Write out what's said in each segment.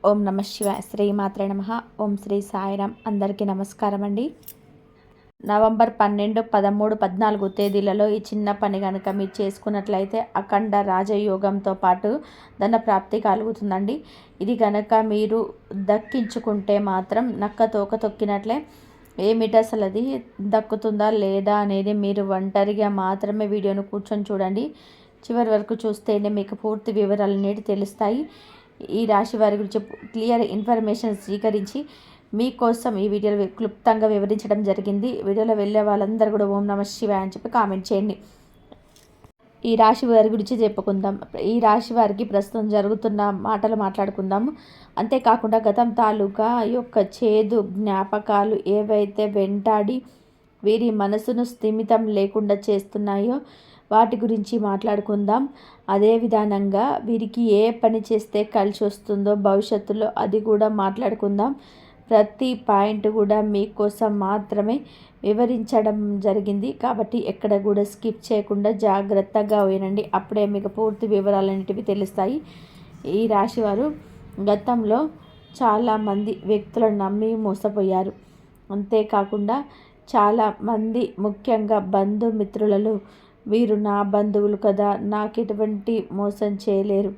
ఓం నమ శివాయ. శ్రీమాత్రే నమః. ఓం శ్రీ సాయిరామ్. అందరికీ నమస్కారం అండి. నవంబర్ 12, 13, 14 తేదీలలో ఈ చిన్న పని కనుక మీరు చేసుకున్నట్లయితే అఖండ రాజయోగంతో పాటు ధన ప్రాప్తి కలుగుతుందండి. ఇది కనుక మీరు దక్కించుకుంటే మాత్రం నక్క తోక తొక్కినట్లే. ఏమిటి అసలు అది దక్కుతుందా లేదా అనేది మీరు ఒంటరిగా మాత్రమే వీడియోను కూర్చొని చూడండి. చివరి వరకు చూస్తేనే మీకు పూర్తి వివరాలు అనేవి తెలుస్తాయి. ఈ రాశి వారి గురించి క్లియర్ ఇన్ఫర్మేషన్ స్వీకరించి మీకోసం ఈ వీడియోలో క్లుప్తంగా వివరించడం జరిగింది. వీడియోలో వెళ్ళే వాళ్ళందరూ కూడా ఓం నమ శివాయ అని చెప్పి కామెంట్ చేయండి. ఈ రాశి వారి గురించి చెప్పుకుందాం. ఈ రాశి వారికి ప్రస్తుతం జరుగుతున్న మాటలు మాట్లాడుకుందాము. అంతేకాకుండా గతం తాలూకా యొక్క చేదు జ్ఞాపకాలు ఏవైతే వెంటాడి వీరి మనసును స్థిమితం లేకుండా చేస్తున్నాయో వాటి గురించి మాట్లాడుకుందాం. అదే విధానంగా వీరికి ఏ పని చేస్తే కలిసి వస్తుందో భవిష్యత్తులో అది కూడా మాట్లాడుకుందాం. ప్రతి పాయింట్ కూడా మీకోసం మాత్రమే వివరించడం జరిగింది కాబట్టి ఎక్కడ కూడా స్కిప్ చేయకుండా జాగ్రత్తగా వినండి. అప్పుడే మీకు పూర్తి వివరాలన్నిటివి తెలుస్తాయి. ఈ రాశివారు గతంలో చాలామంది వ్యక్తులను నమ్మి మోసపోయారు. అంతేకాకుండా చాలామంది ముఖ్యంగా బంధుమిత్రులలో వీరు నా బంధువులు కదా, నాకు ఎటువంటి మోసం చేయలేరు,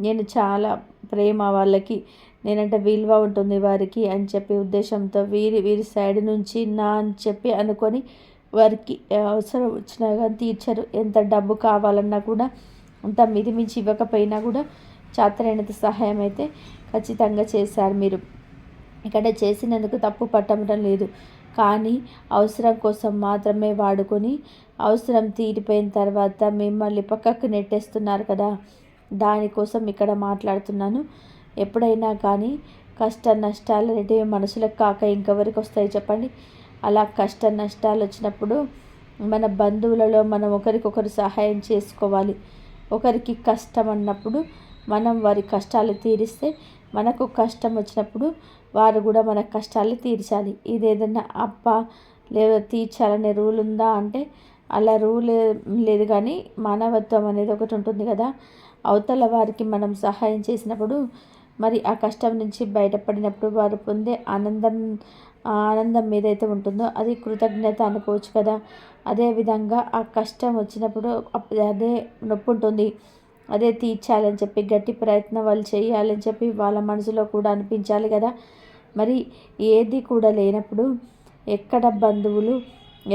నేను చాలా ప్రేమ వాళ్ళకి, నేనంటే విలువ ఉంటుంది వారికి అని చెప్పే ఉద్దేశంతో వీరి సైడ్ నుంచి నా అని చెప్పి అనుకొని వారికి అవసరం వచ్చినా కానీ తీర్చరు. ఎంత డబ్బు కావాలన్నా కూడా అంత మితిమించి ఇవ్వకపోయినా కూడా చేతనైనంత సహాయం అయితే ఖచ్చితంగా చేశారు. మీరు ఇక్కడ చేసినందుకు తప్పు పట్టడం లేదు, కానీ అవసరం కోసం మాత్రమే వాడుకొని అవసరం తీరిపోయిన తర్వాత మిమ్మల్ని పక్కకు నెట్టేస్తున్నారు కదా, దానికోసం ఇక్కడ మాట్లాడుతున్నాను. ఎప్పుడైనా కానీ కష్ట నష్టాలు అనేటివి మనసులకు కాక ఇంకెవరికి వస్తాయి చెప్పండి. అలా కష్ట నష్టాలు వచ్చినప్పుడు మన బంధువులలో మనం ఒకరికొకరు సహాయం చేసుకోవాలి. ఒకరికి కష్టం అన్నప్పుడు మనం వారి కష్టాలు తీరిస్తే మనకు కష్టం వచ్చినప్పుడు వారు కూడా మన కష్టాలు తీర్చాలి. ఇది ఏదైనా అప్ప లేదా తీర్చాలనే రూల్ ఉందా అంటే అలా రూల్ లేదు, కానీ మానవత్వం అనేది ఒకటి ఉంటుంది కదా. అవతల వారికి మనం సహాయం చేసినప్పుడు మరి ఆ కష్టం నుంచి బయటపడినప్పుడు వారు పొందే ఆనందం ఏదైతే ఉంటుందో అది కృతజ్ఞత అనుకోవచ్చు కదా. అదేవిధంగా ఆ కష్టం వచ్చినప్పుడు అదే నొప్పి ఉంటుంది, అదే తీర్చాలని చెప్పి గట్టి ప్రయత్నం వాళ్ళు చేయాలని చెప్పి వాళ్ళ మనసులో కూడా అనిపించాలి కదా. మరి ఏది కూడా లేనప్పుడు ఎక్కడ బంధువులు,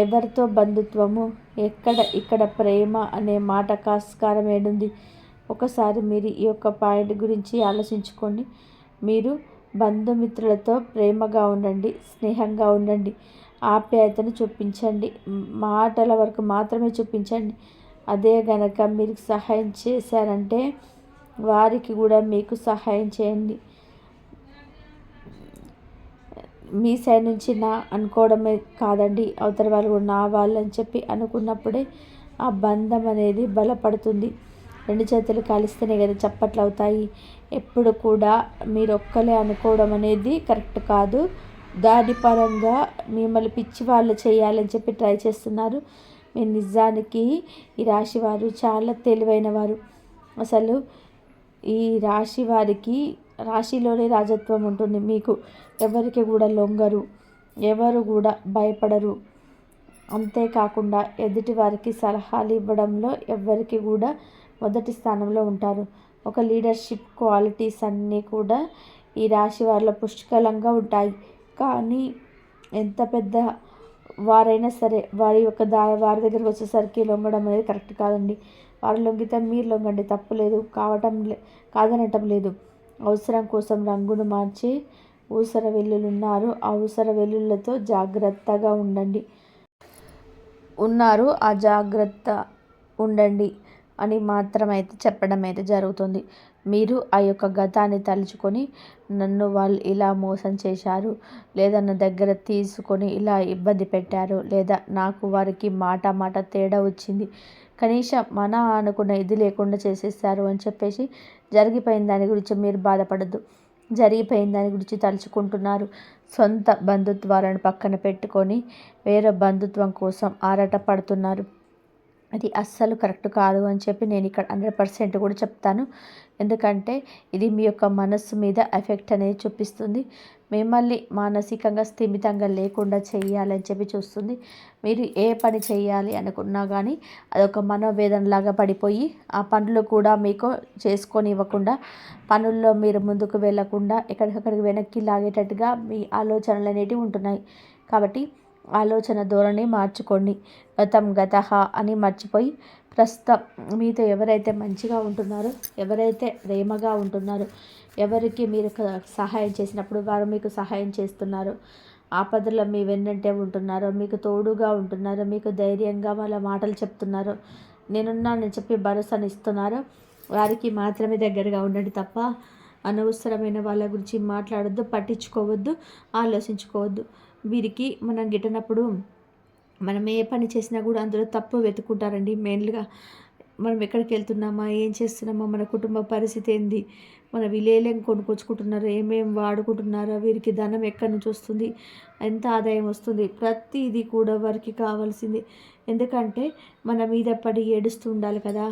ఎవరితో బంధుత్వము, ఇక్కడ ప్రేమ అనే మాట కాస్కారం ఏడుంది. ఒకసారి మీరు ఈ యొక్క పాయింట్ గురించి ఆలోచించుకోండి. మీరు బంధుమిత్రులతో ప్రేమగా ఉండండి, స్నేహంగా ఉండండి, ఆప్యాయతను చూపించండి, మాటల వరకు మాత్రమే చూపించండి. అదే గనక మీరు సహాయం చేశారంటే వారికి కూడా మీకు సహాయం చేయండి. మీ సైడ్ నుంచి నా అనుకోవడమే కాదండి, అవతల వాళ్ళు కూడా నా వాళ్ళు అని చెప్పి అనుకున్నప్పుడే ఆ బంధం అనేది బలపడుతుంది. రెండు చేతులు కలిస్తేనే కదా చప్పట్లు అవుతాయి. ఎప్పుడు కూడా మీరు ఒక్కలే అనుకోవడం అనేది కరెక్ట్ కాదు. దాని పరంగా మిమ్మల్ని పిచ్చి వాళ్ళు చేయాలని చెప్పి ట్రై చేస్తున్నారు. మీరు నిజానికి ఈ రాశి వారు చాలా తెలివైన వారు. అసలు ఈ రాశి వారికి రాశిలోనే రాజత్వం ఉంటుంది. మీకు ఎవరికి కూడా లొంగరు, ఎవరు కూడా భయపడరు. అంతేకాకుండా ఎదుటి వారికి సలహాలు ఇవ్వడంలో ఎవరికి కూడా మొదటి స్థానంలో ఉంటారు. ఒక లీడర్షిప్ క్వాలిటీస్ అన్నీ కూడా ఈ రాశి వారిలో పుష్కలంగా ఉంటాయి. కానీ ఎంత పెద్ద వారైనా సరే వారి వారి దగ్గరకు వచ్చేసరికి లొంగడం అనేది కరెక్ట్ కాదండి. వారు లొంగితే మీరు లొంగండి, తప్పు లేదు, కాదనటం లేదు. అవసరం కోసం రంగును మార్చి ఊసర వెల్లులున్నారు. ఆ ఊసర వెల్లులతో జాగ్రత్తగా ఉన్నారు, ఆ జాగ్రత్త ఉండండి అని మాత్రమైతే చెప్పడం అయితే జరుగుతుంది. మీరు ఆ యొక్క గతాన్ని తలుచుకొని నన్ను వాళ్ళు ఇలా మోసం చేశారు, లేదా నా దగ్గర తీసుకొని ఇలా ఇబ్బంది పెట్టారు, లేదా నాకు వారికి మాట తేడా వచ్చింది, కనీసం మన అనుకున్న ఇది లేకుండా చేసేస్తారు అని చెప్పేసి జరిగిపోయిన దాని గురించి మీరు బాధపడద్దు. జరిగిపోయిన దాని గురించి తలుచుకుంటున్నారు. సొంత బంధుత్వాలను పక్కన పెట్టుకొని వేరే బంధుత్వం కోసం ఆరాట పడుతున్నారు. అది అస్సలు కరెక్ట్ కాదు అని చెప్పి నేను ఇక్కడ 100% కూడా చెప్తాను. ఎందుకంటే ఇది మీ యొక్క మనస్సు మీద ఎఫెక్ట్ అనేది చూపిస్తుంది. మిమ్మల్ని మానసికంగా స్థిమితంగా లేకుండా చేయాలని చెప్పి చూస్తుంది. మీరు ఏ పని చేయాలి అనుకున్నా కానీ అదొక మనోవేదనలాగా పడిపోయి ఆ పనులు కూడా మీకు చేసుకొనివ్వకుండా, పనుల్లో మీరు ముందుకు వెళ్ళకుండా ఎక్కడికక్కడికి వెనక్కి లాగేటట్టుగా మీ ఆలోచనలు అనేటివి ఉంటున్నాయి. కాబట్టి ఆలోచన ధోరణి మార్చుకోండి. గతం గతః అని మర్చిపోయి ప్రస్తుతం మీతో ఎవరైతే మంచిగా ఉంటున్నారో, ఎవరైతే ప్రేమగా ఉంటున్నారో, ఎవరికి మీరు సహాయం చేసినప్పుడు వారు మీకు సహాయం చేస్తున్నారో, ఆపదలో మీ వెన్నంటే ఉంటున్నారో, మీకు తోడుగా ఉంటున్నారో, మీకు ధైర్యంగా వాళ్ళ మాటలు చెప్తున్నారో, నేనున్నానని చెప్పి భరోసాని ఇస్తున్నారో వారికి మాత్రమే దగ్గరగా ఉండండి తప్ప అనవసరమైన వాళ్ళ గురించి మాట్లాడొద్దు, పట్టించుకోవద్దు, ఆలోచించుకోవద్దు. వీరికి మనం గిట్టనప్పుడు మనం ఏ పని చేసినా కూడా అందులో తప్పు వెతుక్కుంటారండి. మెయిన్‌గా మనం ఎక్కడికి వెళ్తున్నామా, ఏం చేస్తున్నామా, మన కుటుంబ పరిస్థితి ఏంది, మన వీళ్ళేం కొనుక్కొచ్చుకుంటున్నారు, ఏమేం వాడుకుంటున్నారో, వీరికి ధనం ఎక్కడి నుంచి వస్తుంది, ఎంత ఆదాయం వస్తుంది, ప్రతిదీ కూడా వారికి కావాల్సింది. ఎందుకంటే మన మీద పడి ఏడుస్తూ ఉండాలి కదా,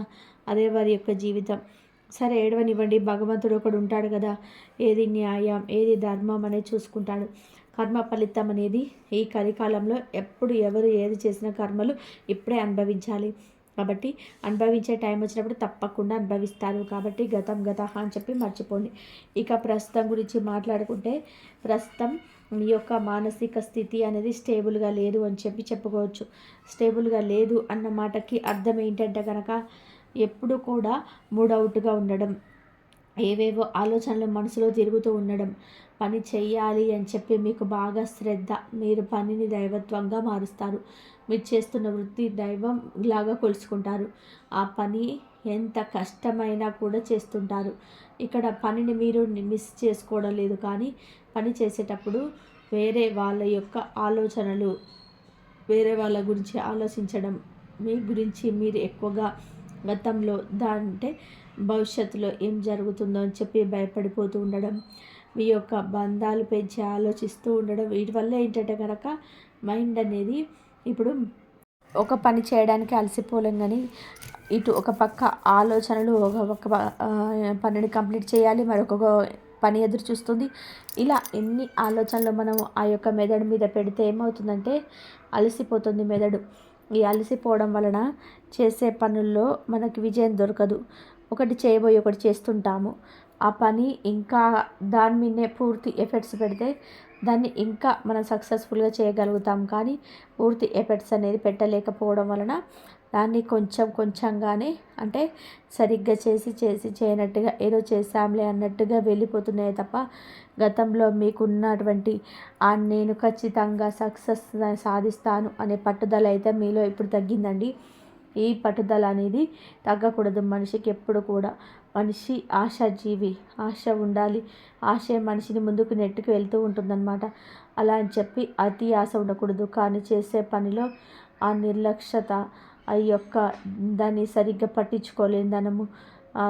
అదే వారి యొక్క జీవితం. సరే ఏడవనివ్వండి, భగవంతుడు ఒకడు ఉంటాడు కదా, ఏది న్యాయం ఏది ధర్మం అనేది చూసుకుంటాడు. కర్మ ఫలితం అనేది ఈ కలికాలంలో ఎప్పుడు ఎవరు ఏది చేసిన కర్మలు ఇప్పుడే అనుభవించాలి. కాబట్టి అనుభవించే టైం వచ్చినప్పుడు తప్పకుండా అనుభవిస్తారు. కాబట్టి గతం గతః అని చెప్పి మర్చిపోండి. ఇక ప్రస్తుతం గురించి మాట్లాడుకుంటే, ప్రస్తుతం మీ యొక్క మానసిక స్థితి అనేది స్టేబుల్గా లేదు అని చెప్పి చెప్పుకోవచ్చు. స్టేబుల్గా లేదు అన్న మాటకి అర్థం ఏంటంటే కనుక ఎప్పుడు కూడా మూడవుట్గా ఉండడం, ఏవేవో ఆలోచనలు మనసులో తిరుగుతూ ఉండడం, పని చెయ్యాలి అని చెప్పి మీకు బాగా శ్రద్ధ, మీరు పనిని దైవత్వంగా మారుస్తారు. మీరు చేస్తున్న వృత్తి దైవం లాగా కొలుసుకుంటారు. ఆ పని ఎంత కష్టమైనా కూడా చేస్తుంటారు. ఇక్కడ పనిని మీరు మిస్ చేసుకోవడం లేదు, కానీ పని చేసేటప్పుడు వేరే వాళ్ళ యొక్క ఆలోచనలు, వేరే వాళ్ళ గురించి ఆలోచించడం, మీ గురించి మీరు ఎక్కువగా గతంలో అంటే భవిష్యత్తులో ఏం జరుగుతుందో అని చెప్పి భయపడిపోతూ ఉండడం, మీ యొక్క బంధాలు పెంచి ఆలోచిస్తూ ఉండడం, వీటి వల్ల ఏంటంటే కనుక మైండ్ అనేది ఇప్పుడు ఒక పని చేయడానికి అలసిపోలేం కానీ ఇటు ఒక పక్క ఆలోచనలు, ఒక పనిని కంప్లీట్ చేయాలి, మరొక పని ఎదురు చూస్తుంది. ఇలా ఎన్ని ఆలోచనలు మనం ఆ యొక్క మెదడు మీద పెడితే ఏమవుతుందంటే అలసిపోతుంది మెదడు. ఈ అలసిపోవడం వలన చేసే పనుల్లో మనకి విజయం దొరకదు. ఒకటి చేయబోయి ఒకటి చేస్తుంటాము. ఆ పని ఇంకా దాని మీదనే పూర్తి ఎఫర్ట్స్ పెడితే దాన్ని ఇంకా మనం సక్సెస్ఫుల్గా చేయగలుగుతాం. కానీ పూర్తి ఎఫర్ట్స్ అనేది పెట్టలేకపోవడం వలన దాన్ని కొంచెం కొంచెంగానే, అంటే సరిగ్గా చేసి చేయనట్టుగా ఏదో చేసాంలే అన్నట్టుగా వెళ్ళిపోతున్నాయి తప్ప గతంలో మీకున్నటువంటి నేను ఖచ్చితంగా సక్సెస్ సాధిస్తాను అనే పట్టుదల అయితే మీలో ఇప్పుడు తగ్గిందండి. ఈ పట్టుదల అనేది తగ్గకూడదు. మనిషికి ఎప్పుడు కూడా, మనిషి ఆశాజీవి, ఆశ ఉండాలి. ఆశే మనిషిని ముందుకు నెట్టుకు వెళ్తూ ఉంటుందన్నమాట. అలా అని చెప్పి అతి ఆశ ఉండకూడదు. కానీ చేసే పనిలో ఆ నిర్లక్ష్యత, ఆ యొక్క దాన్ని సరిగ్గా పట్టించుకోలేని ధనము,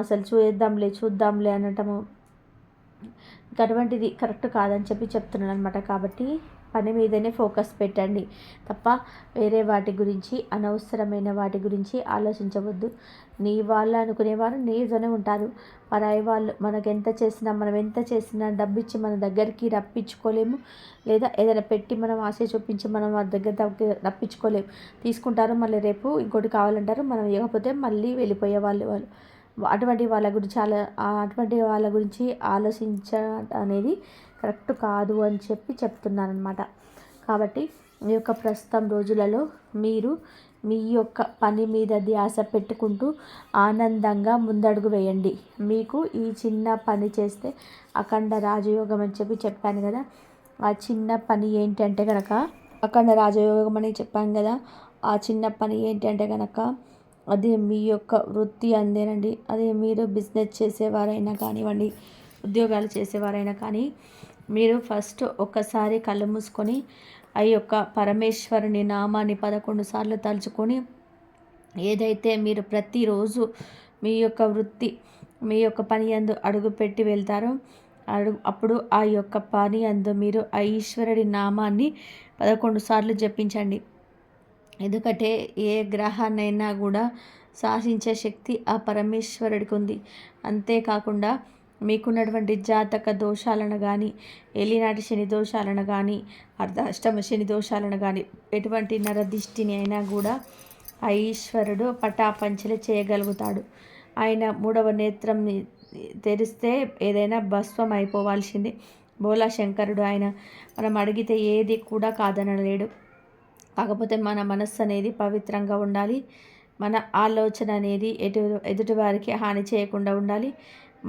అసలు చూద్దాంలే అనటము, అటువంటిది కరెక్ట్ కాదని చెప్పి చెప్తున్నాను అనమాట. కాబట్టి పని మీదనే ఫోకస్ పెట్టండి తప్ప వేరే వాటి గురించి, అనవసరమైన వాటి గురించి ఆలోచించవద్దు. నీ వాళ్ళు అనుకునేవారు నీతోనే ఉంటారు. పరాయి వాళ్ళు మనం ఎంత చేసినా డబ్బిచ్చి మన దగ్గరికి రప్పించుకోలేము. లేదా ఏదైనా పెట్టి మనం ఆశ చూపించి మనం వారి దగ్గర రప్పించుకోలేము. తీసుకుంటారు, మళ్ళీ రేపు ఇంకోటి కావాలంటారు, మనం ఇవ్వకపోతే మళ్ళీ వెళ్ళిపోయే వాళ్ళు. అటువంటి వాళ్ళ గురించి ఆలోచించడం అనేది కరెక్ట్ కాదు అని చెప్పి చెప్తున్నానమాట. కాబట్టి ఈ యొక్క ప్రస్తుతం రోజులలో మీరు మీ యొక్క పని మీద ధ్యాస పెట్టుకుంటూ ఆనందంగా ముందడుగు వేయండి. మీకు ఈ చిన్న పని చేస్తే అఖండ రాజయోగం అని చెప్పి చెప్పాను కదా. ఆ చిన్న పని ఏంటంటే కనుక అఖండ రాజయోగం అని చెప్పాను కదా. ఆ చిన్న పని ఏంటంటే కనుక అది మీ యొక్క వృత్తి అందేనండి. అదే మీరు బిజినెస్ చేసేవారైనా కానివ్వండి, ఉద్యోగాలు చేసేవారైనా కానీ, మీరు ఫస్ట్ ఒక్కసారి కళ్ళు మూసుకొని ఆ యొక్క పరమేశ్వరుని నామాన్ని 11 సార్లు తలుచుకొని, ఏదైతే మీరు ప్రతిరోజు మీ యొక్క వృత్తి, మీ యొక్క పని యందు అడుగుపెట్టి వెళ్తారో అప్పుడు ఆ యొక్క పని యందు మీరు ఆ ఈశ్వరుడి నామాన్ని 11 సార్లు జపించండి. ఎందుకంటే ఏ గ్రహాన్నైనా కూడా శాసించే శక్తి ఆ పరమేశ్వరుడికి ఉంది. అంతేకాకుండా మీకున్నటువంటి జాతక దోషాలను కానీ, ఏలినాటి శని దోషాలను కానీ, అర్ధాష్టమ శని దోషాలను కానీ, ఎటువంటి నరదిష్టిని అయినా కూడా ఆ ఈశ్వరుడు పటాపంచలు చేయగలుగుతాడు. ఆయన మూడవ నేత్రంని తెరిస్తే ఏదైనా భస్వం అయిపోవాల్సిందే. బోలా శంకరుడు ఆయన. మనం అడిగితే ఏది కూడా కాదనలేడు. కాకపోతే మన మనస్సు అనేది పవిత్రంగా ఉండాలి. మన ఆలోచన అనేది ఎదుటివారికి హాని చేయకుండా ఉండాలి.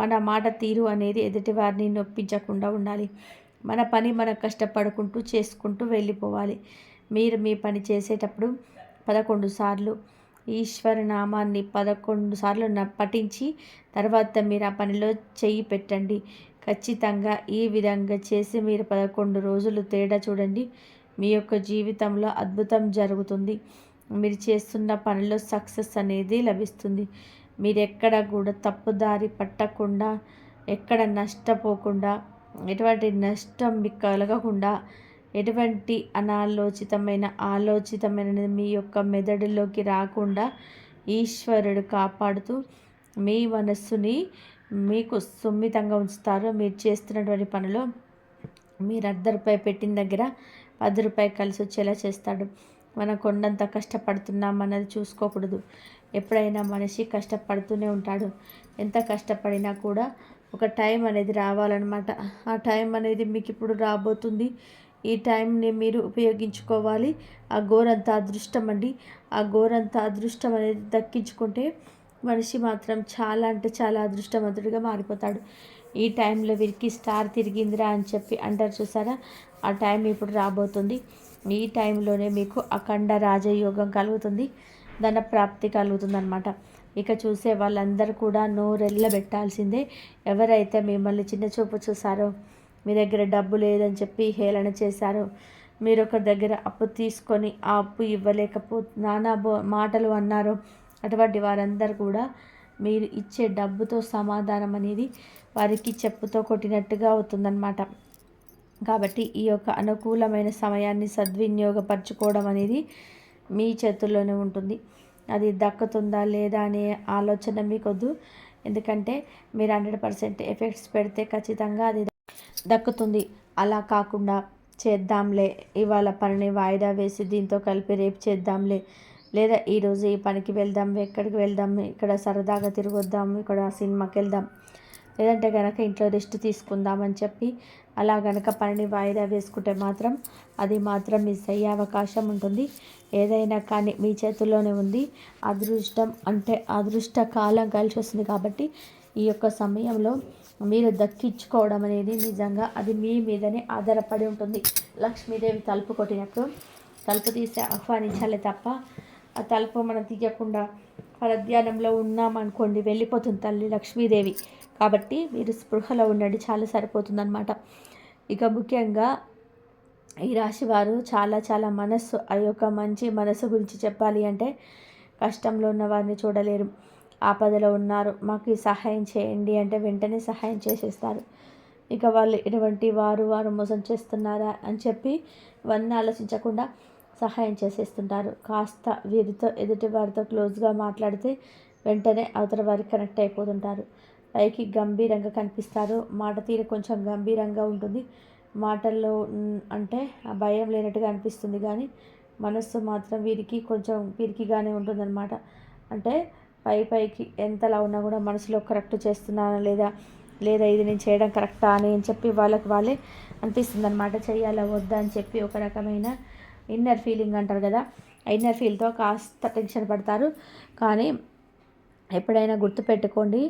మన మాట తీరు అనేది ఎదుటివారిని నొప్పించకుండా ఉండాలి. మన పని మనం కష్టపడుకుంటూ చేసుకుంటూ వెళ్ళిపోవాలి. మీరు మీ పని చేసేటప్పుడు 11 సార్లు ఈశ్వర నామాన్ని 11 సార్లు పఠించి తర్వాత మీరు ఆ పనిలో చెయ్యి పెట్టండి. ఖచ్చితంగా ఈ విధంగా చేసి మీరు 11 రోజులు తేడా చూడండి. మీ యొక్క జీవితంలో అద్భుతం జరుగుతుంది. మీరు చేస్తున్న పనిలో సక్సెస్ అనేది లభిస్తుంది. మీరు ఎక్కడ కూడా తప్పుదారి పట్టకుండా, ఎక్కడ నష్టపోకుండా, ఎటువంటి నష్టం మీకు కలగకుండా, ఎటువంటి ఆలోచితమైన మీ యొక్క మెదడులోకి రాకుండా ఈశ్వరుడు కాపాడుతూ మీ మనస్సుని మీకు సున్నితంగా ఉంచుతారు. మీరు చేస్తున్నటువంటి పనిలో మీరు ₹1 పెట్టిన దగ్గర ₹10 కలిసి వచ్చేలా చేస్తాడు. మనం కొండంత కష్టపడుతున్నాం అన్నది చూసుకోకూడదు. ఎప్పుడైనా మనిషి కష్టపడుతూనే ఉంటాడు. ఎంత కష్టపడినా కూడా ఒక టైం అనేది రావాలన్నమాట. ఆ టైం అనేది మీకు ఇప్పుడు రాబోతుంది. ఈ టైంని మీరు ఉపయోగించుకోవాలి. ఆ గోరంత అదృష్టం అండి. ఆ గోరంత అదృష్టం అనేది దక్కించుకుంటే మనిషి మాత్రం చాలా అంటే చాలా అదృష్టవంతుడిగా మారిపోతాడు. ఈ టైంలో వీరికి స్టార్ తిరిగిందిరా అని చెప్పి అంటారు చూసారా, ఆ టైం ఇప్పుడు రాబోతుంది. ఈ టైంలోనే మీకు అఖండ రాజయోగం కలుగుతుంది, ధన ప్రాప్తి కలుగుతుంది అనమాట. ఇక చూసే వాళ్ళందరూ కూడా నోరెళ్ళబెట్టాల్సిందే. ఎవరైతే మిమ్మల్ని చిన్న చూపు చూసారో, మీ దగ్గర డబ్బు లేదని చెప్పి హేళన చేశారో, మీరు ఒకరి దగ్గర అప్పు తీసుకొని ఆ అప్పు నానా మాటలు అన్నారో, అటువంటి వారందరూ కూడా మీరు ఇచ్చే డబ్బుతో సమాధానం అనేది వారికి చెప్పుతో కొట్టినట్టుగా అవుతుందన్నమాట. కాబట్టి ఈ యొక్క అనుకూలమైన సమయాన్ని సద్వినియోగపరచుకోవడం అనేది మీ చేతుల్లోనే ఉంటుంది. అది దక్కుతుందా లేదా అనే ఆలోచన మీకొద్దు. ఎందుకంటే మీరు 100% ఎఫెక్ట్స్ పెడితే ఖచ్చితంగా అది దక్కుతుంది. అలా కాకుండా చేద్దాంలే, ఇవాళ పనిని వాయిదా వేసి దీంతో కలిపి రేపు చేద్దాంలే, లేదా ఈరోజు ఈ పనికి వెళ్దాం, ఎక్కడికి వెళ్దాం, ఇక్కడ సరదాగా తిరగొద్దాం, ఇక్కడ సినిమాకి వెళ్దాం, లేదంటే కనుక ఇంట్లో రెస్ట్ తీసుకుందామని చెప్పి అలా కనుక పనిని వాయిదా వేసుకుంటే మాత్రం అది మాత్రం మిస్ అయ్యే అవకాశం ఉంటుంది. ఏదైనా కానీ మీ చేతుల్లోనే ఉంది. అదృష్టం అంటే అదృష్ట కాలం కలిసి వస్తుంది. కాబట్టి ఈ యొక్క సమయంలో మీరు దక్కించుకోవడం అనేది నిజంగా అది మీ మీదనే ఆధారపడి ఉంటుంది. లక్ష్మీదేవి తలుపు కొట్టినప్పుడు తలుపు తీసి ఆహ్వానించాలి తప్ప ఆ తలుపు మనం తీయకుండా పరధ్యానంలో ఉన్నామనుకోండి, వెళ్ళిపోతుంది తల్లి లక్ష్మీదేవి. కాబట్టి మీరు స్పృహలో ఉండండి, చాలా సరిపోతుందన్నమాట. ఇక ముఖ్యంగా ఈ రాశి వారు చాలా చాలా మనస్సు, ఆ యొక్క మంచి మనసు గురించి చెప్పాలి అంటే కష్టంలో ఉన్న వారిని చూడలేరు. ఆపదలో ఉన్నారు, మాకు ఈ సహాయం చేయండి అంటే వెంటనే సహాయం చేసేస్తారు. ఇక వాళ్ళు ఎటువంటి వారు మోసం చేస్తున్నారా అని చెప్పి ఇవన్నీ ఆలోచించకుండా సహాయం చేసేస్తుంటారు. కాస్త వీరితో ఎదుటి వారితో క్లోజ్గా మాట్లాడితే వెంటనే అవతల వారికి కనెక్ట్ అయిపోతుంటారు. పైకి గంభీరంగా కనిపిస్తారు, మాట తీరు కొంచెం గంభీరంగా ఉంటుంది. మాటల్లో అంటే భయం లేనట్టుగా అనిపిస్తుంది, కానీ మనస్సు మాత్రం వీరికి కొంచెం పిరికిగానే ఉంటుందన్నమాట. అంటే పైకి ఎంతలా ఉన్నా కూడా మనసులో కరెక్ట్ చేస్తున్నానా లేదా ఇది నేను చేయడం కరెక్టా అని చెప్పి వాళ్ళకి వాళ్ళే అనిపిస్తుంది అనమాట. చెయ్యాలా వద్దా అని చెప్పి ఒక రకమైన ఇన్నర్ ఫీలింగ్ అంటారు కదా, ఇన్నర్ ఫీల్తో కాస్త టెన్షన్ పడతారు. కానీ ఎప్పుడైనా గుర్తుపెట్టుకోండి,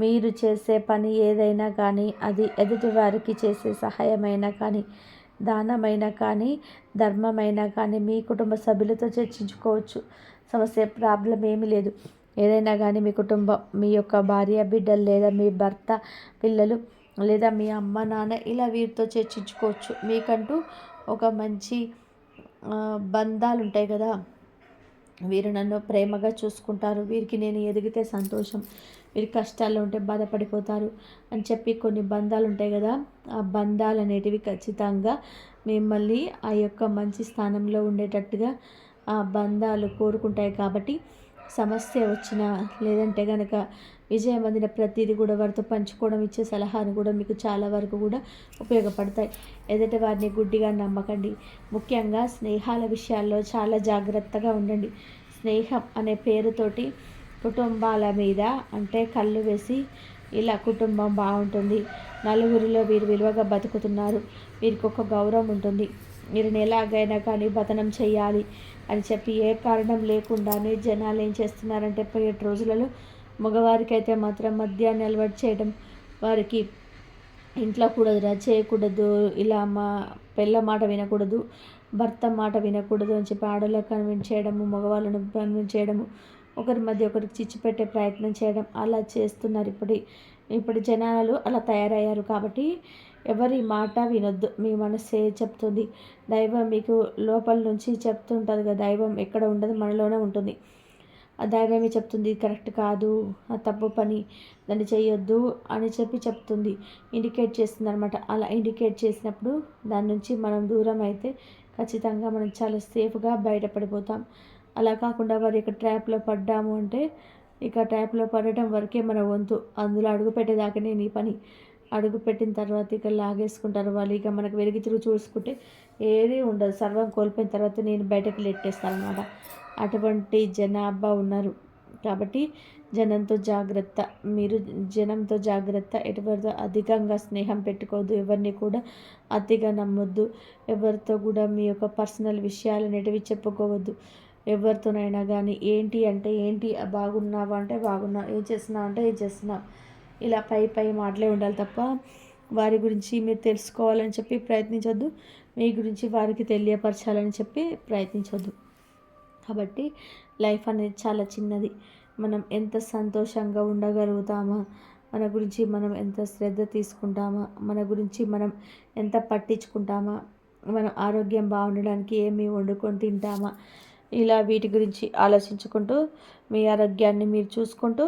మీరు చేసే పని ఏదైనా కానీ అది ఎదుటివారికి చేసే సహాయమైనా కానీ, దానమైనా కానీ, ధర్మమైనా కానీ మీ కుటుంబ సభ్యులతో చర్చించుకోవచ్చు. సమస్య ప్రాబ్లం ఏమీ లేదు. ఏదైనా కానీ మీ కుటుంబం, మీ యొక్క భార్య బిడ్డలు, లేదా మీ భర్త పిల్లలు, లేదా మీ అమ్మ నాన్న, ఇలా వీరితో చర్చించుకోవచ్చు. మీకంటూ ఒక మంచి బంధాలు ఉంటాయి కదా, వీరు నన్ను ప్రేమగా చూసుకుంటారు, వీరికి నేను ఎదిగితే సంతోషం, వీరి కష్టాల్లో ఉంటే బాధపడిపోతారు అని చెప్పి కొన్ని బంధాలు ఉంటాయి కదా, ఆ బంధాలు అనేటివి ఖచ్చితంగా మిమ్మల్ని ఆ యొక్క మంచి స్థానంలో ఉండేటట్టుగా ఆ బంధాలు కోరుకుంటాయి. కాబట్టి సమస్య వచ్చినా లేదంటే కనుక విజయం అందిన ప్రతిదీ కూడా వారితో పంచుకోవడం, ఇచ్చే సలహాలు కూడా మీకు చాలా వరకు కూడా ఉపయోగపడతాయి. ఎదుటి వారిని గుడ్డిగా నమ్మకండి. ముఖ్యంగా స్నేహాల విషయాల్లో చాలా జాగ్రత్తగా ఉండండి. స్నేహం అనే పేరుతోటి కుటుంబాల మీద అంటే కళ్ళు వేసి ఇలా కుటుంబం బాగుంటుంది, నలుగురిలో వీరు విలువగా బతుకుతున్నారు, వీరికి ఒక గౌరవం ఉంటుంది, వీరిని ఎలాగైనా కానీ పతనం చేయాలి అని చెప్పి ఏ కారణం లేకుండానే జనాలు ఏం చేస్తున్నారంటే 7 రోజులలో మగవారికి అయితే మాత్రం మద్యాన్ని అలవాటు చేయడం, వారికి ఇంట్లో కూడదురా చేయకూడదు, ఇలా మా పిల్ల మాట వినకూడదు, భర్త మాట వినకూడదు అని చెప్పి ఆడలకు కన్విన్స్ చేయడము, మగవాళ్ళను కన్విన్స్ చేయడము, ఒకరి మధ్య ఒకరికి చిచ్చు పెట్టే ప్రయత్నం చేయడం అలా చేస్తున్నారు. ఇప్పుడు జనాలు అలా తయారయ్యారు. కాబట్టి ఎవరి మాట వినొద్దు. మీ మనసే చెప్తుంది. దైవం మీకు లోపల నుంచి చెప్తుంటుంది కదా, దైవం ఎక్కడ ఉండదు మనలోనే ఉంటుంది. ఆ దైవమే చెప్తుంది కరెక్ట్ కాదు, ఆ తప్పు పని, దాన్ని చేయొద్దు అని చెప్పి చెప్తుంది, ఇండికేట్ చేస్తుంది అనమాట. అలా ఇండికేట్ చేసినప్పుడు దాని నుంచి మనం దూరం అయితే ఖచ్చితంగా మనం చాలా సేఫ్గా బయటపడిపోతాం. అలా కాకుండా వారి యొక్క ట్రాప్లో పడ్డాము అంటే ఇక ట్రాప్లో పడటం వరకే మన వంతు. అందులో అడుగు పెట్టేదాకానే నీ పని. అడుగు పెట్టిన తర్వాత ఇక లాగేసుకుంటారు వాళ్ళు. ఇక మనకు వెలిగి తిరుగు చూసుకుంటే ఏదీ ఉండదు. సర్వం కోల్పోయిన తర్వాత నేను బయటకు లెట్టేస్తాను అనమాట. అటువంటి జనాభా ఉన్నారు. కాబట్టి జనంతో జాగ్రత్త. మీరు జనంతో జాగ్రత్త. ఎటువరితో అధికంగా స్నేహం పెట్టుకోవద్దు. ఎవరిని కూడా అతిగా నమ్మొద్దు. ఎవరితో కూడా మీ యొక్క పర్సనల్ విషయాలు అనేటివి చెప్పుకోవద్దు. ఎవరితోనైనా కానీ ఏంటి అంటే ఏంటి, బాగున్నావా అంటే బాగున్నా, ఏం చేస్తున్నావు అంటే ఏం చేస్తున్నావు, ఇలా పై మాటలే ఉండాలి తప్ప వారి గురించి మీరు తెలుసుకోవాలని చెప్పి ప్రయత్నించొద్దు. మీ గురించి వారికి తెలియపరచాలని చెప్పి ప్రయత్నించొద్దు. కాబట్టి లైఫ్ అనేది చాలా చిన్నది. మనం ఎంత సంతోషంగా ఉండగలుగుతామా, మన గురించి మనం ఎంత శ్రద్ధ తీసుకుంటామా, మన గురించి మనం ఎంత పట్టించుకుంటామా, మనం ఆరోగ్యం బాగుండడానికి ఏమి వండుకొని తింటామా, ఇలా వీటి గురించి ఆలోచించుకుంటూ మీ ఆరోగ్యాన్ని మీరు చూసుకుంటూ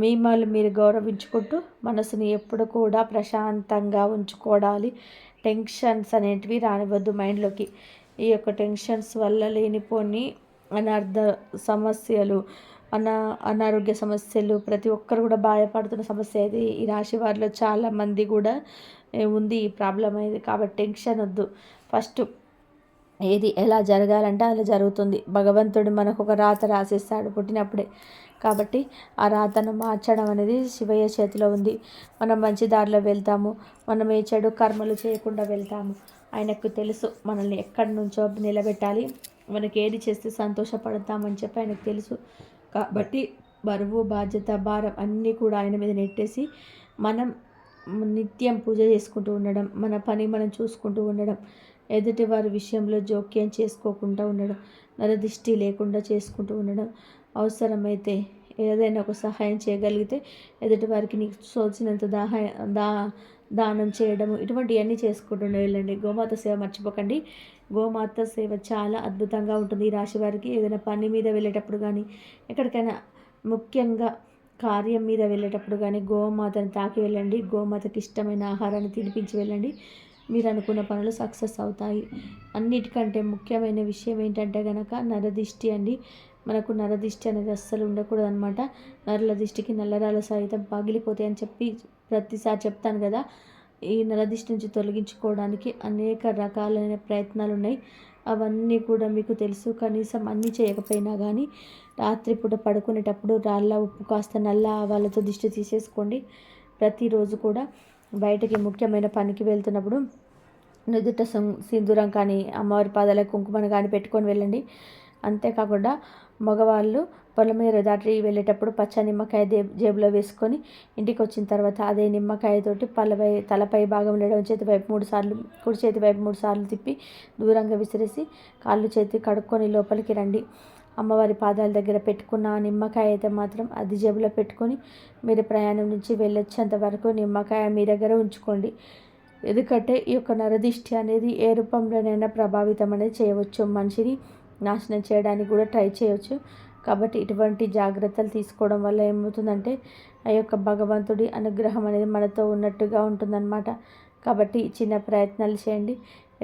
మిమ్మల్ని మీరు గౌరవించుకుంటూ మనసుని ఎప్పుడు కూడా ప్రశాంతంగా ఉంచుకోవాలి. టెన్షన్స్ అనేటివి రానివ్వద్దు మైండ్లోకి. ఈ యొక్క టెన్షన్స్ వల్ల లేనిపోని అనర్థ సమస్యలు, అనారోగ్య సమస్యలు, ప్రతి ఒక్కరు కూడా బాధపడుతున్న సమస్య ఇది. ఈ రాశి వారిలో చాలామంది కూడా ఉంది ఈ ప్రాబ్లం అనేది. కాబట్టి టెన్షన్ వద్దు. ఫస్ట్ ఏది ఎలా జరగాలంటే అలా జరుగుతుంది. భగవంతుడు మనకు ఒక రాత రాసేస్తాడు పుట్టినప్పుడే. కాబట్టి ఆ రాతను మార్చడం అనేది శివయ్య చేతిలో ఉంది. మనం మంచి దారిలో వెళ్తాము, మనం ఏ చెడు కర్మలు చేయకుండా వెళ్తాము. ఆయనకు తెలుసు మనల్ని ఎక్కడి నుంచో నిలబెట్టాలి, మనకి ఏది చేస్తే సంతోషపడతామని చెప్పి ఆయనకు తెలుసు. కాబట్టి బరువు, బాధ్యత, భారం అన్నీ కూడా ఆయన మీద నెట్టేసి మనం నిత్యం పూజ చేసుకుంటూ ఉండడం, మన పని మనం చూసుకుంటూ ఉండడం, ఎదుటి వారి విషయంలో జోక్యం చేసుకోకుండా ఉండడం, నరదిష్టి లేకుండా చేసుకుంటూ ఉండడం, అవసరమైతే ఏదైనా ఒక సహాయం చేయగలిగితే ఎదుటి వారికి నీకు సోచినంత దానం చేయడము, ఇటువంటివన్నీ చేసుకుంటూ వెళ్ళండి. గోమాత సేవ మర్చిపోకండి. గోమాత సేవ చాలా అద్భుతంగా ఉంటుంది. ఈ రాశి వారికి ఏదైనా పని మీద వెళ్ళేటప్పుడు కానీ, ఎక్కడికైనా ముఖ్యంగా కార్యం మీద వెళ్ళేటప్పుడు కానీ గోమాతను తాకి వెళ్ళండి. గోమాతకి ఇష్టమైన ఆహారాన్ని తినిపించి వెళ్ళండి. మీరు అనుకున్న పనులు సక్సెస్ అవుతాయి. అన్నిటికంటే ముఖ్యమైన విషయం ఏంటంటే కనుక నరదిష్టి అండి. మనకు నరదిష్టి అనేది అస్సలు ఉండకూడదు అనమాట. నరుల దిష్టికి నల్లరాలు సైతం పగిలిపోతాయి అని చెప్పి ప్రతిసారి చెప్తాను కదా. ఈ నరదిష్టి నుంచి తొలగించుకోవడానికి అనేక రకాలైన ప్రయత్నాలు ఉన్నాయి. అవన్నీ కూడా మీకు తెలుసు. కనీసం అన్నీ చేయకపోయినా కానీ రాత్రిపూట పడుకునేటప్పుడు రాళ్ళ ఉప్పు కాస్త నల్ల ఆవాలతో దిష్టి తీసేసుకోండి. ప్రతిరోజు కూడా బయటకి ముఖ్యమైన పనికి వెళ్తున్నప్పుడు నుదుట సింధూరం కానీ అమ్మవారి పాదాల కుంకుమను కానీ పెట్టుకొని వెళ్ళండి. అంతేకాకుండా మగవాళ్ళు పొలం మీద దాటి వెళ్ళేటప్పుడు పచ్చ నిమ్మకాయ జేబులో వేసుకొని ఇంటికి వచ్చిన తర్వాత అదే నిమ్మకాయతోటి తలపై భాగంలో ఎడమ చేతి వైపు 3 సార్లు, కుడి చేతి వైపు 3 సార్లు తిప్పి దూరంగా విసిరేసి కాళ్ళు చేతి కడుక్కొని లోపలికి రండి. అమ్మవారి పాదాల దగ్గర పెట్టుకున్న నిమ్మకాయ అయితే మాత్రం అది జేబులో పెట్టుకొని మీరు ప్రయాణం నుంచి వెళ్ళొచ్చేంత వరకు నిమ్మకాయ మీ దగ్గర ఉంచుకోండి. ఎందుకంటే ఈ యొక్క నరదిష్టి అనేది ఏ రూపంలోనైనా ప్రభావితం అనేది చేయవచ్చు, మనిషిని నాశనం చేయడానికి కూడా ట్రై చేయవచ్చు. కాబట్టి ఇటువంటి జాగ్రత్తలు తీసుకోవడం వల్ల ఏమవుతుందంటే ఆ యొక్క భగవంతుడి అనుగ్రహం అనేది మనతో ఉన్నట్టుగా ఉంటుందన్నమాట. కాబట్టి చిన్న ప్రయత్నాలు చేయండి.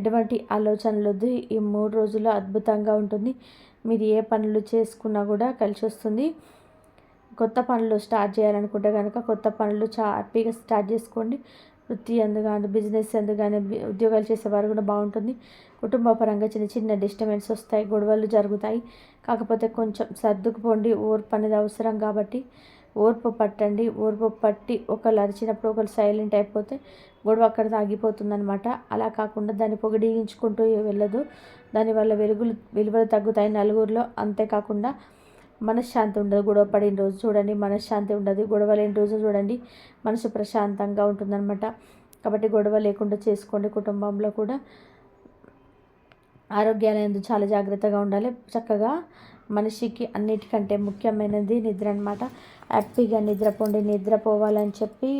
ఎటువంటి ఆలోచనలు వద్దు. ఈ 3 రోజుల్లో అద్భుతంగా ఉంటుంది. మీరు ఏ పనులు చేసుకున్నా కూడా కలిసి వస్తుంది. కొత్త పనులు స్టార్ట్ చేయాలనుకుంటే కనుక కొత్త పనులు హ్యాపీగా స్టార్ట్ చేసుకోండి. వృత్తి ఎందు కానీ బిజినెస్ ఎందు కానీ ఉద్యోగాలు చేసేవారు కూడా బాగుంటుంది. కుటుంబ పరంగా చిన్న చిన్న డిస్టర్బెన్స్ వస్తాయి, గొడవలు జరుగుతాయి. కాకపోతే కొంచెం సర్దుకుపోండి. ఓర్పు అనేది అవసరం కాబట్టి ఓర్పు పట్టండి. ఓర్పు పట్టి ఒకళ్ళు అరిచినప్పుడు ఒకళ్ళు సైలెంట్ అయిపోతే గొడవ అక్కడ ఆగిపోతుందనమాట. అలా కాకుండా దాన్ని పొగిడించుకుంటూ వెళ్ళదు. దానివల్ల విలువలు తగ్గుతాయి నలుగురిలో. అంతేకాకుండా మనశ్శాంతి ఉండదు. గొడవ పడిన రోజు చూడండి మనశ్శాంతి ఉండదు. గొడవ లేని రోజు చూడండి మనసు ప్రశాంతంగా ఉంటుందన్నమాట. కాబట్టి గొడవ లేకుండా చేసుకోండి. కుటుంబంలో కూడా ఆరోగ్యాలందు చాలా జాగ్రత్తగా ఉండాలి. చక్కగా మనిషికి అన్నిటికంటే ముఖ్యమైనది నిద్ర అనమాట. హ్యాపీగా నిద్రపోండి. నిద్రపోవాలని చెప్పి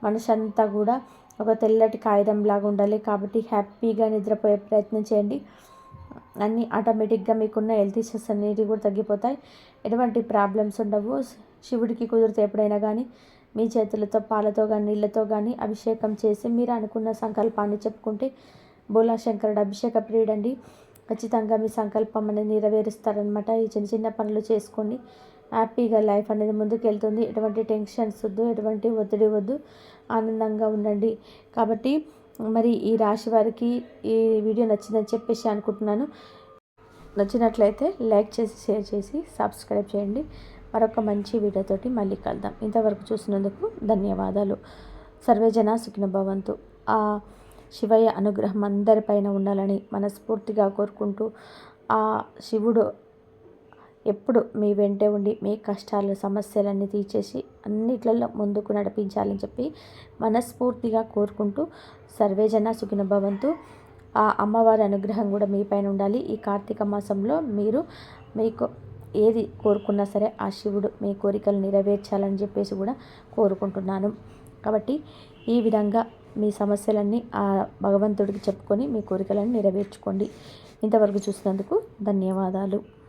మనసంతా కూడా ఒక తెల్లటి కాగితంలాగా ఉండాలి. కాబట్టి హ్యాపీగా నిద్రపోయే ప్రయత్నం చేయండి. అన్నీ ఆటోమేటిక్గా మీకున్న హెల్త్ ఇష్యూస్ అన్నిటి కూడా తగ్గిపోతాయి. ఎటువంటి ప్రాబ్లమ్స్ ఉండవు. శివుడికి కుదిరితే ఎప్పుడైనా కానీ మీ చేతులతో పాలతో కానీ నీళ్ళతో కానీ అభిషేకం చేసి మీరు అనుకున్న సంకల్పాన్ని చెప్పుకుంటే బోలా శంకరుడు అభిషేక ప్రియుడండి. ఖచ్చితంగా మీ సంకల్పం అనేది నెరవేరుస్తారనమాట. ఈ చిన్న చిన్న పనులు చేసుకోండి. హ్యాపీగా లైఫ్ అనేది ముందుకు వెళ్తుంది. ఎటువంటి టెన్షన్స్ వద్దు, ఎటువంటి ఒత్తిడి వద్దు. ఆనందంగా ఉండండి. కాబట్టి మరి ఈ రాశి వారికి ఈ వీడియో నచ్చిందని చెప్పేసి అనుకుంటున్నాను. నచ్చినట్లయితే లైక్ చేసి షేర్ చేసి సబ్స్క్రైబ్ చేయండి. మరొక మంచి వీడియోతోటి మళ్ళీ కలుద్దాం. ఇంతవరకు చూసినందుకు ధన్యవాదాలు. సర్వేజన సుఖినో భవంతు. ఆ శివయ్య అనుగ్రహం అందరిపైన ఉండాలని మనస్ఫూర్తిగా కోరుకుంటూ ఆ శివుడు ఎప్పుడు మీ వెంటే ఉండి మీ కష్టాలు సమస్యలన్నీ తీర్చేసి అన్నిట్లలో ముందుకు నడిపించాలని చెప్పి మనస్ఫూర్తిగా కోరుకుంటూ సర్వేజన సుఖినో భవంతు. ఆ అమ్మవారి అనుగ్రహం కూడా మీ పైన ఉండాలి. ఈ కార్తీక మాసంలో మీకు ఏది కోరుకున్నా సరే ఆ శివుడు మీ కోరికలు నెరవేర్చాలని చెప్పేసి కూడా కోరుకుంటున్నాను. కాబట్టి ఈ విధంగా మీ సమస్యలన్నీ ఆ భగవంతుడికి చెప్పుకొని మీ కోరికలను నెరవేర్చుకోండి. ఇంతవరకు చూసినందుకు ధన్యవాదాలు.